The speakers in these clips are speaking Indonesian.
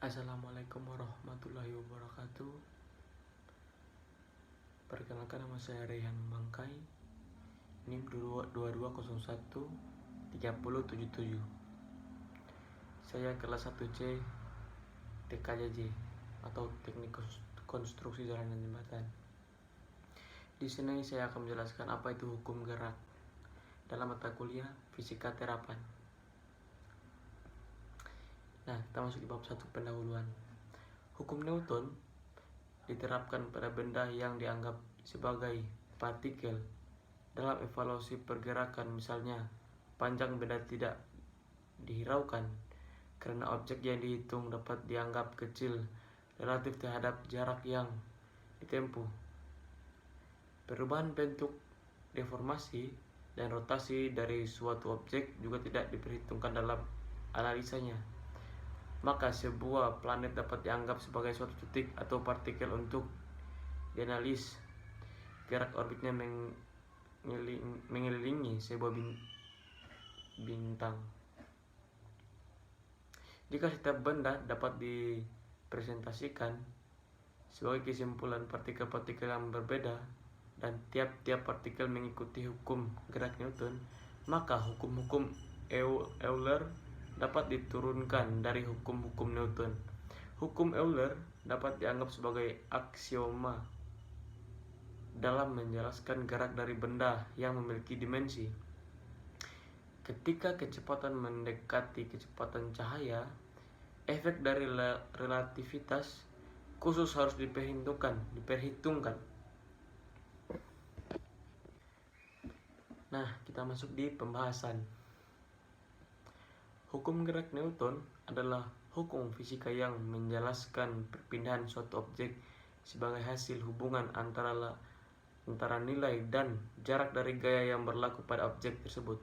Assalamualaikum warahmatullahi wabarakatuh. Perkenalkan, nama saya Rehan Mangkai, NIM 2201 3077. Saya kelas 1C TKJJ atau Teknik Konstruksi Jalan dan Jembatan. Di sini saya akan menjelaskan apa itu hukum gerak dalam mata kuliah Fisika Terapan. Nah, kita masuk di bab 1, pendahuluan. Hukum Newton diterapkan pada benda yang dianggap sebagai partikel dalam evaluasi pergerakan. Misalnya, panjang benda tidak dihiraukan karena objek yang dihitung dapat dianggap kecil relatif terhadap jarak yang ditempuh. Perubahan bentuk, deformasi, dan rotasi dari suatu objek juga tidak diperhitungkan dalam analisanya. Maka sebuah planet dapat dianggap sebagai suatu titik atau partikel untuk dianalis. Gerak orbitnya mengelilingi sebuah bintang. Jika setiap benda dapat dipresentasikan sebagai kesimpulan partikel-partikel yang berbeda dan tiap-tiap partikel mengikuti hukum gerak Newton, maka hukum-hukum Euler dapat diturunkan dari hukum-hukum Newton. Hukum Euler dapat dianggap sebagai aksioma dalam menjelaskan gerak dari benda yang memiliki dimensi. Ketika kecepatan mendekati kecepatan cahaya, efek dari relativitas khusus harus diperhitungkan. Nah, kita masuk di pembahasan. Hukum gerak Newton adalah hukum fisika yang menjelaskan perpindahan suatu objek sebagai hasil hubungan antara nilai dan jarak dari gaya yang berlaku pada objek tersebut.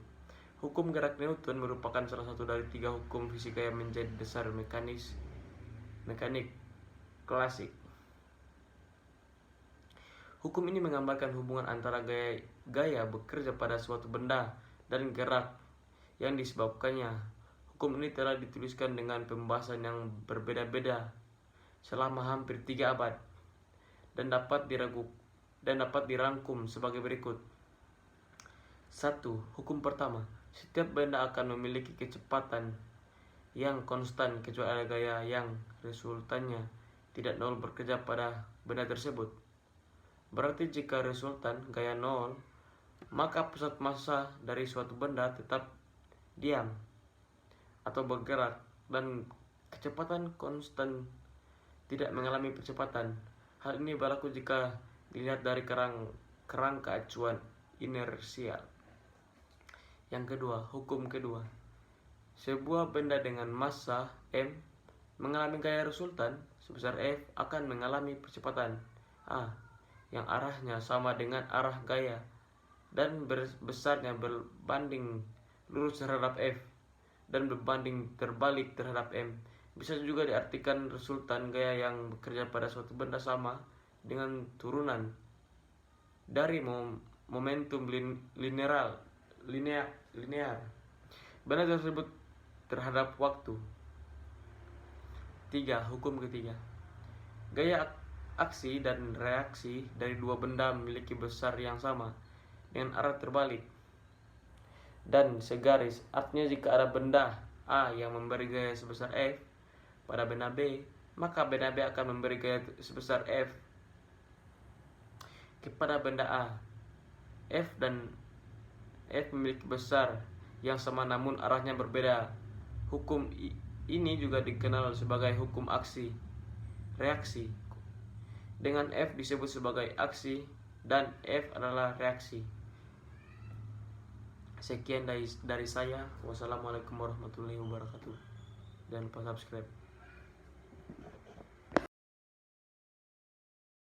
Hukum gerak Newton merupakan salah satu dari 3 hukum fisika yang menjadi dasar mekanik klasik. Hukum ini menggambarkan hubungan antara gaya bekerja pada suatu benda dan gerak yang disebabkannya. Hukum ini telah dituliskan dengan pembahasan yang berbeda-beda selama hampir 3 abad dan dapat dirangkum sebagai berikut. 1. Hukum pertama. Setiap benda akan memiliki kecepatan yang konstan kecuali ada gaya yang resultannya tidak nol bekerja pada benda tersebut. Berarti jika resultan gaya nol, maka pusat massa dari suatu benda tetap diam atau bergerak dan kecepatan konstan tidak mengalami percepatan. Hal ini berlaku jika dilihat dari kerangka acuan inersial. Yang kedua, hukum kedua. Sebuah benda dengan massa m mengalami gaya resultan sebesar F akan mengalami percepatan A yang arahnya sama dengan arah gaya dan besarnya berbanding lurus terhadap F dan berbanding terbalik terhadap M. Bisa juga diartikan resultan gaya yang bekerja pada suatu benda sama dengan turunan dari momentum linear benda tersebut terhadap waktu. 3. Hukum ketiga. Gaya aksi dan reaksi dari 2 benda memiliki besar yang sama dengan arah terbalik dan segaris. Artinya jika ada benda A yang memberi gaya sebesar F pada benda B, maka benda B akan memberi gaya sebesar F kepada benda A. F memiliki besar yang sama namun arahnya berbeda. Hukum ini juga dikenal sebagai hukum aksi reaksi. Dengan F disebut sebagai aksi dan F adalah reaksi. Sekian dari saya. Wassalamualaikum warahmatullahi wabarakatuh. Jangan lupa subscribe.